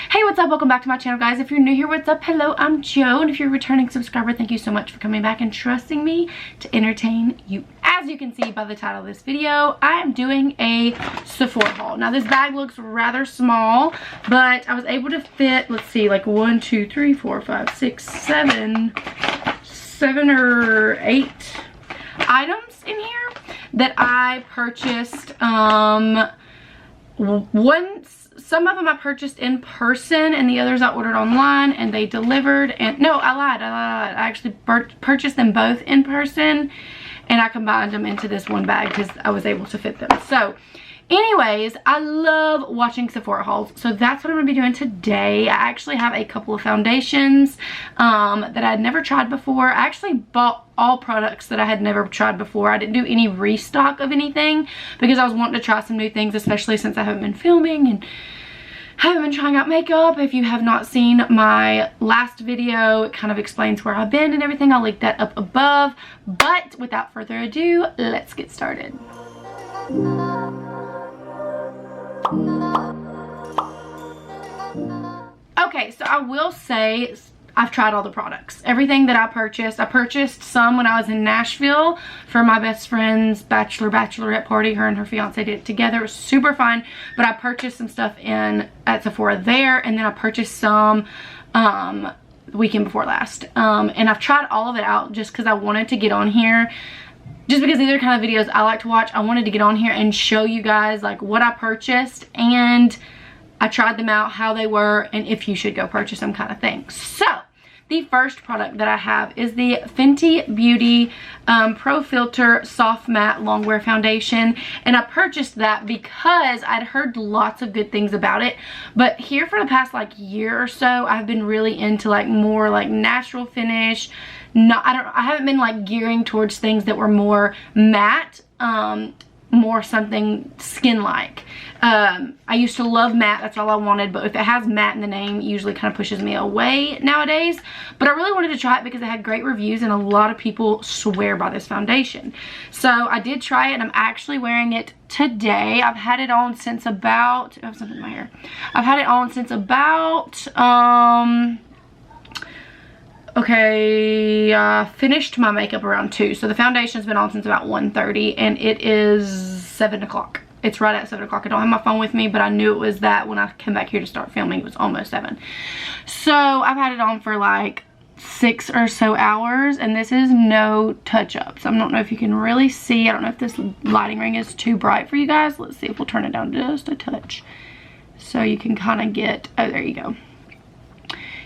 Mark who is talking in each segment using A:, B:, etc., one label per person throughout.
A: Hey, what's up? Welcome back to my channel, guys. If you're new here, what's up? Hello, I'm Joe, and if you're a returning subscriber, thank you so much for coming back and trusting me to entertain you. As you can see by the title of this video, I am doing a Sephora haul. Now, this bag looks rather small, but I was able to fit, let's see, like 1, 2, 3, 4, 5, 6, 7 or 8 items in here that I purchased. Some of them I purchased in person, and the others I ordered online, and they delivered. And no, I lied. I actually purchased them both in person, and I combined them into this one bag because I was able to fit them. So anyways, I love watching Sephora hauls, so that's what I'm going to be doing today. I actually have a couple of foundations that I had never tried before. I actually bought all products that I had never tried before. I didn't do any restock of anything because I was wanting to try some new things, especially since I haven't been filming and haven't been trying out makeup. If you have not seen my last video, it kind of explains where I've been and everything. I'll link that up above. But without further ado, let's get started. Okay, so I will say I've tried all the products. Everything that I purchased some when I was in Nashville for my best friend's bachelorette party. Her and her fiance did it together. It was super fun. But I purchased some stuff at Sephora there, and then I purchased some the weekend before last. And I've tried all of it out just because I wanted to get on here. Just because these are kind of videos I like to watch, I wanted to get on here and show you guys like what I purchased, and I tried them out, how they were, and if you should go purchase them, kind of thing. So the first product that I have is the Fenty Beauty Pro Filter Soft Matte Longwear Foundation, and I purchased that because I'd heard lots of good things about it. But here for the past like year or so, I've been really into like more like natural finish. I haven't been like gearing towards things that were more matte, more something skin-like. I used to love matte, that's all I wanted, but if it has matte in the name, it usually kind of pushes me away nowadays. But I really wanted to try it because it had great reviews, and a lot of people swear by this foundation. So I did try it, and I'm actually wearing it today. I've had it on since about, I have something in my hair. I've had it on since about, okay, I finished my makeup around 2. So the foundation's been on since about 1:30, and it is 7 o'clock. It's right at 7 o'clock. I don't have my phone with me, but I knew it was that when I came back here to start filming. It was almost 7. So I've had it on for like 6 or so hours, and this is no touch-ups. I don't know if you can really see. I don't know if this lighting ring is too bright for you guys. Let's see if we'll turn it down just a touch. So you can kind of get, oh, there you go.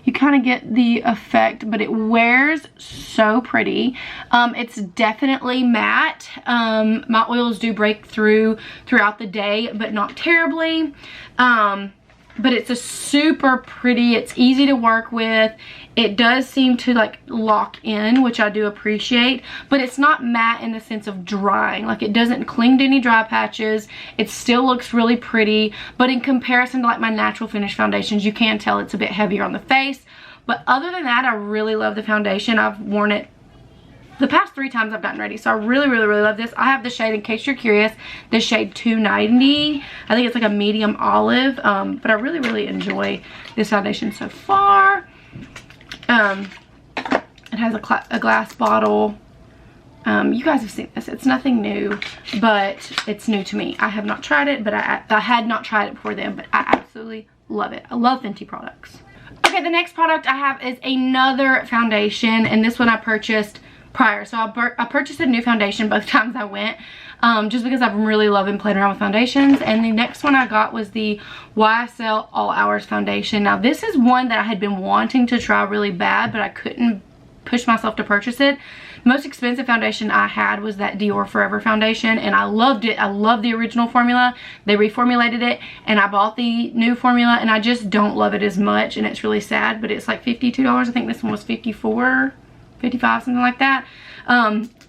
A: You kind of get the effect, but it wears so pretty. It's definitely matte. My oils do break through throughout the day, but not terribly. But it's a super pretty, it's easy to work with. It does seem to like lock in, which I do appreciate, but it's not matte in the sense of drying. Like, it doesn't cling to any dry patches. It still looks really pretty, but in comparison to like my natural finish foundations, you can tell it's a bit heavier on the face. But other than that, I really love the foundation. I've worn it the past 3 times I've gotten ready, so I really love this. I have the shade, in case you're curious, the shade 290. I think it's like a medium olive, but I really enjoy this foundation so far. It has a glass bottle. You guys have seen this. It's nothing new, but it's new to me. I have not tried it, but I had not tried it before then, but I absolutely love it. I love Fenty products. Okay, the next product I have is another foundation, and this one I purchased prior. So I purchased a new foundation both times I went, just because I've really loving playing around with foundations. And the next one I got was the YSL All Hours foundation. Now, this is one that I had been wanting to try really bad, but I couldn't push myself to purchase it. The most expensive foundation I had was that Dior Forever foundation, and I loved it. I love the original formula. They reformulated it, and I bought the new formula, and I just don't love it as much, and it's really sad, but it's like $52. I think this one was $54, $55, something like that.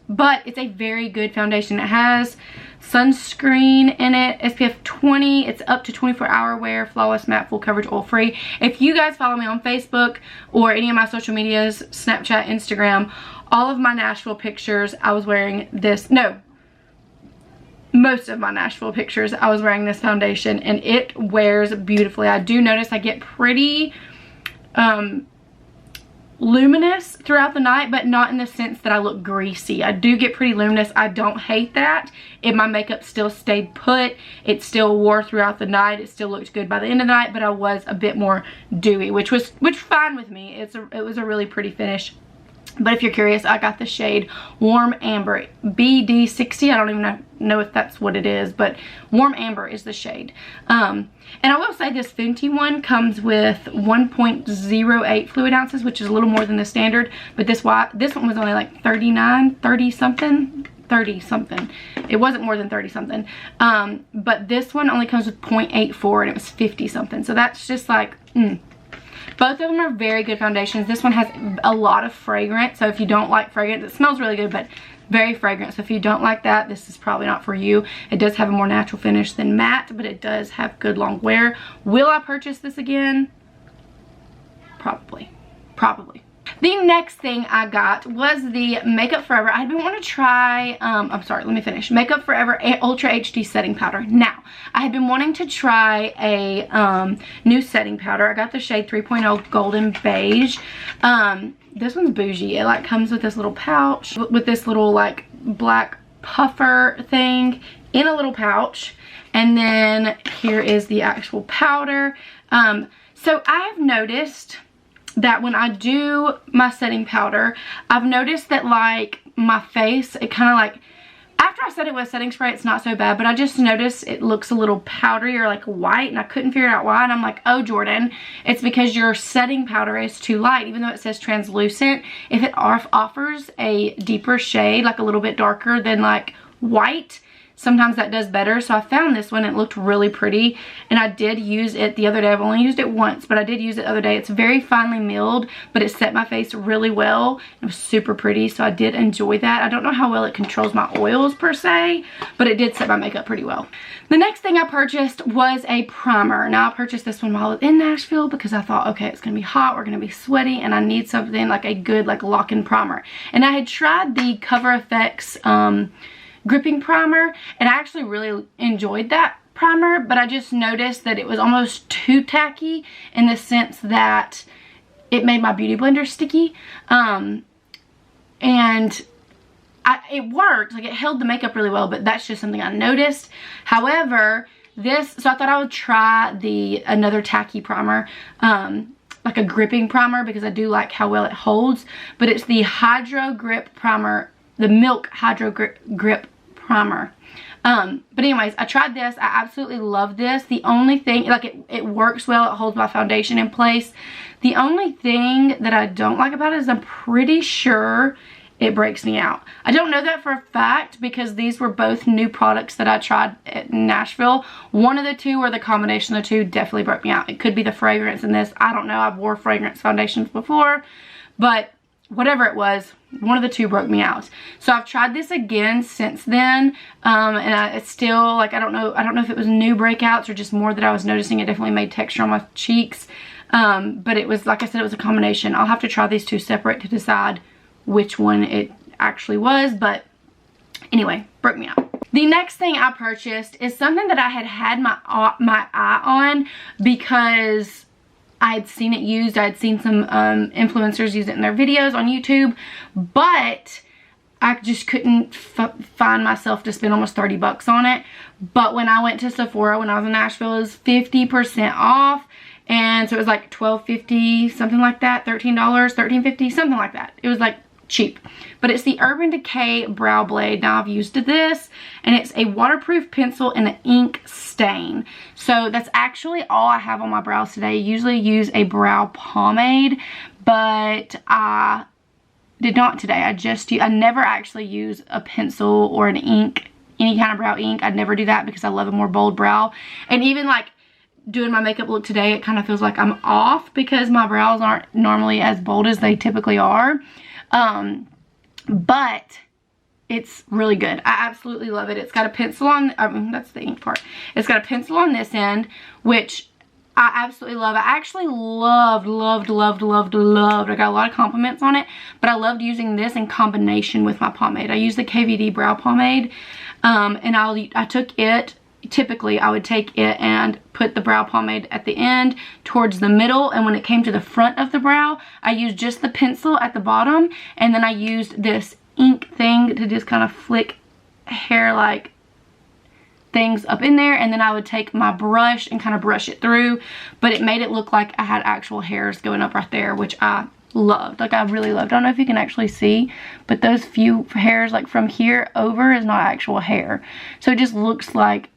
A: But it's a very good foundation. It has sunscreen in it, SPF 20. It's up to 24-hour wear, flawless matte, full coverage, oil free. If you guys follow me on Facebook or any of my social medias, Snapchat, Instagram, all of my Nashville pictures, I was wearing this. No, most of my Nashville pictures, I was wearing this foundation, and it wears beautifully. I do notice I get pretty luminous throughout the night, but not in the sense that I look greasy. I do get pretty luminous. I don't hate that. If my makeup still stayed put, it still wore throughout the night. It still looked good by the end of the night, but I was a bit more dewy, which fine with me. It was a really pretty finish. But if you're curious, I got the shade Warm Amber, BD60. I don't even know if that's what it is, but Warm Amber is the shade. And I will say this Fenty one comes with 1.08 fluid ounces, which is a little more than the standard. But this one was only like 30 something. It wasn't more than 30 something. But this one only comes with 0.84, and it was 50 something. So that's just like, Both of them are very good foundations. This one has a lot of fragrance, so if you don't like fragrance, it smells really good, but very fragrant. So if you don't like that, this is probably not for you. It does have a more natural finish than matte, but it does have good long wear. Will I purchase this again? Probably. The next thing I got was the Makeup Forever. I had been wanting to try, I'm sorry, let me finish. Makeup Forever Ultra HD Setting Powder. Now, I had been wanting to try a new setting powder. I got the shade 3.0 Golden Beige. This one's bougie. It like comes with this little pouch, with this little like black puffer thing in a little pouch. And then here is the actual powder. So I have noticed that when I do my setting powder, I've noticed that like my face, it kind of like, after I set it with setting spray, it's not so bad, but I just noticed it looks a little powdery or like white, and I couldn't figure out why. And I'm like, oh Jordan, it's because your setting powder is too light. Even though it says translucent, if it offers a deeper shade, like a little bit darker than like white, sometimes that does better. So I found this one. It looked really pretty, and I did use it the other day. I've only used it once, but I did use it the other day. It's very finely milled, but it set my face really well. It was super pretty, so I did enjoy that. I don't know how well it controls my oils per se, but it did set my makeup pretty well. The next thing I purchased was a primer. Now I purchased this one while I was in Nashville because I thought, okay, it's gonna be hot, we're gonna be sweaty, and I need something like a good like lock-in primer. And I had tried the Cover FX gripping primer, and I actually really enjoyed that primer, but I just noticed that it was almost too tacky in the sense that it made my beauty blender sticky. And it worked, like it held the makeup really well, but that's just something I noticed. However, so I thought I would try another tacky primer, like a gripping primer, because I do like how well it holds. But it's the Hydro Grip Primer, the Milk Hydro Grip Primer. But anyways, I tried this. I absolutely love this. The only thing, like it works well, it holds my foundation in place. The only thing that I don't like about it is I'm pretty sure it breaks me out. I don't know that for a fact because these were both new products that I tried at Nashville. One of the two, or the combination of the two, definitely broke me out. It could be the fragrance in this. I don't know. I've wore fragrance foundations before, but whatever it was, one of the two broke me out. So I've tried this again since then, and it's still like, I don't know if it was new breakouts or just more that I was noticing. It definitely made texture on my cheeks, but it was, like I said, it was a combination. I'll have to try these two separate to decide which one it actually was, but anyway, broke me out. The next thing I purchased is something that I had my eye on because I had seen it used. I had seen some influencers use it in their videos on YouTube, but I just couldn't find myself to spend almost 30 bucks on it. But when I went to Sephora when I was in Nashville, it was 50% off. And so it was like $12.50, something like that, $13, $13.50, something like that. It was like cheap. But it's the Urban Decay Brow Blade. Now I've used this, and it's a waterproof pencil and an ink stain. So that's actually all I have on my brows today. I usually use a brow pomade, but I did not today. I never actually use a pencil or an ink, any kind of brow ink. I'd never do that because I love a more bold brow. And even like doing my makeup look today, it kind of feels like I'm off because my brows aren't normally as bold as they typically are. But it's really good. I absolutely love it. It's got a pencil on, that's the ink part. It's got a pencil on this end, which I absolutely love it. I actually loved. I got a lot of compliments on it, but I loved using this in combination with my pomade. I used the KVD brow pomade, and I took it. Typically, I would take it and put the brow pomade at the end towards the middle, and when it came to the front of the brow, I used just the pencil at the bottom, and then I used this ink thing to just kind of flick hair like things up in there, and then I would take my brush and kind of brush it through, but it made it look like I had actual hairs going up right there, which I loved. Like, I really loved. I don't know if you can actually see, but those few hairs like from here over is not actual hair, so it just looks like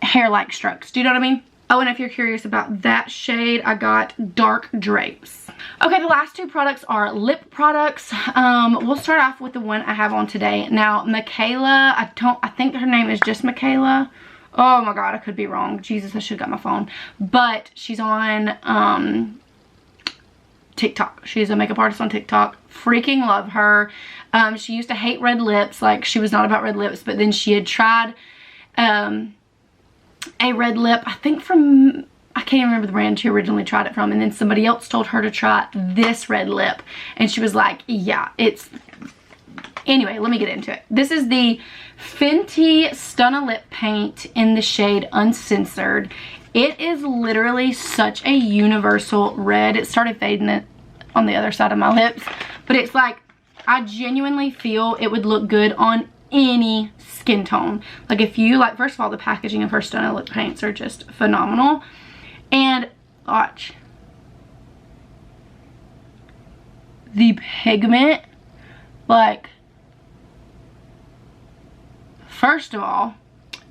A: hair-like strokes. Do you know what I mean? Oh, and if you're curious about that shade, I got Dark Drapes. Okay, the last two products are lip products. We'll start off with the one I have on today. Now, Michaela, I think her name is just Michaela. Oh my god, I could be wrong. Jesus, I should have got my phone. But she's on TikTok. She's a makeup artist on TikTok. Freaking love her. She used to hate red lips. Like, she was not about red lips, but then she had tried a red lip, I think from, I can't even remember the brand she originally tried it from, and then somebody else told her to try this red lip, and she was like, yeah, it's, anyway, let me get into it. This is the Fenty Stunna Lip Paint in the shade Uncensored. It is literally such a universal red. It started fading it on the other side of my lips, but it's like, I genuinely feel it would look good on any skin tone. Like, if you like, first of all, the packaging of her Stunna lip paints are just phenomenal, and watch the pigment. Like, first of all,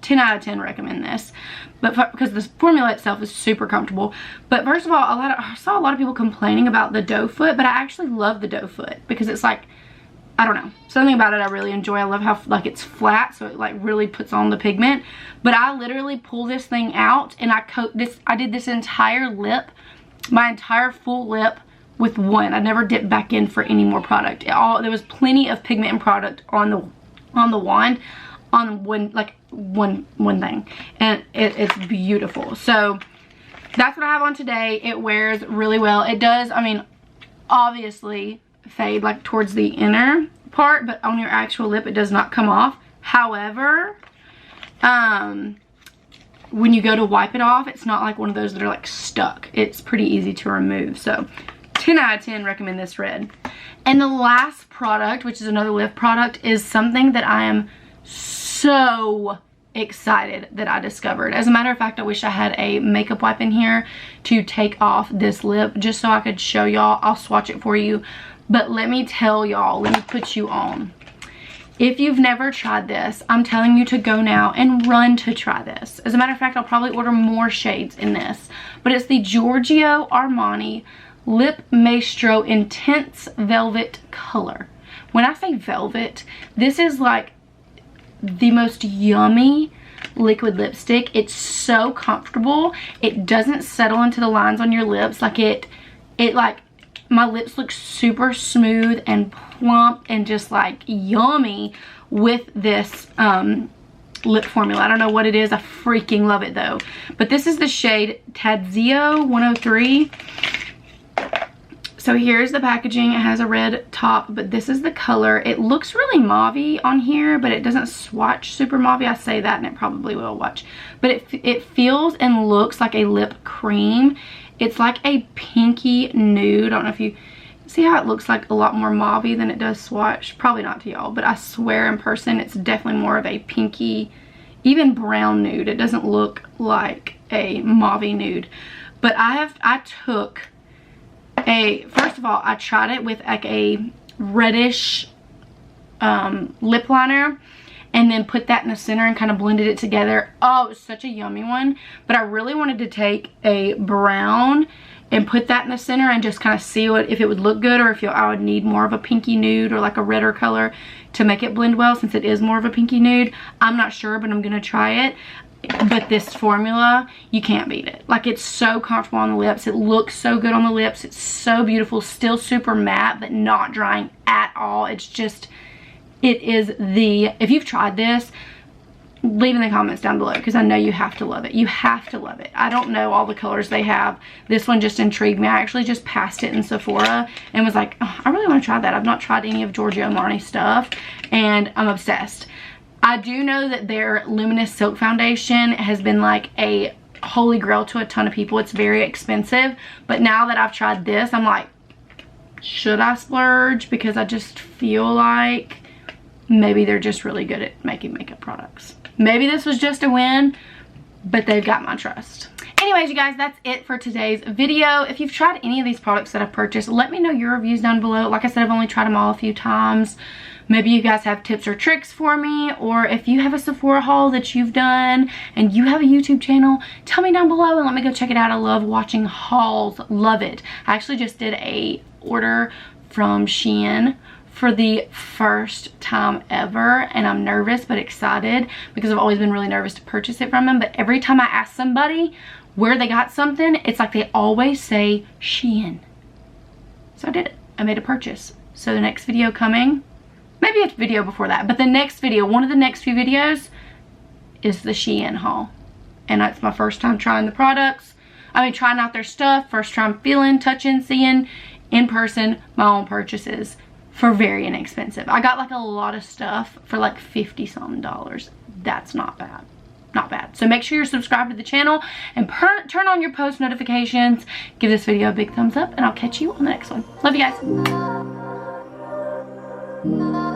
A: 10 out of 10 recommend this, but because the formula itself is super comfortable. But first of all, I saw a lot of people complaining about the doe foot, but I actually love the doe foot because it's like, I don't know, something about it I really enjoy. I love how like it's flat, so it like really puts on the pigment. But I literally pull this thing out and I coat this. I did this entire lip, my entire full lip, with one. I never dipped back in for any more product. There was plenty of pigment and product on the wand, on one thing, and it's beautiful. So that's what I have on today. It wears really well. It does, I mean, obviously fade like towards the inner part, but on your actual lip it does not come off. However, when you go to wipe it off, it's not like one of those that are like stuck. It's pretty easy to remove. So 10 out of 10 recommend this red. And the last product, which is another lip product, is something that I am so excited that I discovered. As a matter of fact, I wish I had a makeup wipe in here to take off this lip just so I could show y'all. I'll swatch it for you. But let me tell y'all, let me put you on. If you've never tried this, I'm telling you to go now and run to try this. As a matter of fact, I'll probably order more shades in this. But it's the Giorgio Armani Lip Maestro Intense Velvet Color. When I say velvet, this is like the most yummy liquid lipstick. It's so comfortable. It doesn't settle into the lines on your lips. Like it like, my lips look super smooth and plump and just like yummy with this lip formula. I don't know what it is. I freaking love it though. But this is the shade Tadzio 103. So here's the packaging. It has a red top, but this is the color. It looks really mauve-y on here, but it doesn't swatch super mauve-y. I say that and it probably will, watch. But it feels and looks like a lip cream. It's like a pinky nude. I don't know if you see how it looks like a lot more mauve-y than it does swatch. Probably not to y'all, but I swear in person it's definitely more of a pinky, even brown nude. It doesn't look like a mauve-y nude. But I took first of all, I tried it with like a reddish lip liner, and then put that in the center and kind of blended it together. Oh, it was such a yummy one. But I really wanted to take a brown and put that in the center and just kind of see if it would look good, or if I would need more of a pinky nude or like a redder color to make it blend well, since it is more of a pinky nude. I'm not sure, but I'm gonna try it. But this formula, you can't beat it. Like, it's so comfortable on the lips. It looks so good on the lips. It's so beautiful. Still super matte, but not drying at all. It's just, it is if you've tried this, leave in the comments down below, because I know you have to love it. You have to love it. I don't know all the colors they have. This one just intrigued me. I actually just passed it in Sephora and was like, oh, I really want to try that. I've not tried any of Giorgio Armani stuff, and I'm obsessed. I do know that their Luminous Silk Foundation has been like a holy grail to a ton of people. It's very expensive, but now that I've tried this, I'm like, should I splurge? Because I just feel like maybe they're just really good at making makeup products. Maybe this was just a win, but they've got my trust. Anyways, you guys, that's it for today's video. If you've tried any of these products that I've purchased, let me know your reviews down below. Like I said, I've only tried them all a few times. Maybe you guys have tips or tricks for me, or if you have a Sephora haul that you've done and you have a YouTube channel, tell me down below and let me go check it out. I love watching hauls. Love it. I actually just did a order from Shein for the first time ever, and I'm nervous but excited because I've always been really nervous to purchase it from them. But every time I ask somebody where they got something, it's like they always say Shein. So I did it. I made a purchase. So the next video coming, maybe a video before that, but the next video, one of the next few videos, is the Shein haul. And that's my first time trying the products. I mean, trying out their stuff. First time feeling, touching, seeing in person my own purchases for very inexpensive. I got like a lot of stuff for like $50-something. That's not bad. Not bad. So make sure you're subscribed to the channel and turn on your post notifications. Give this video a big thumbs up, and I'll catch you on the next one. Love you guys.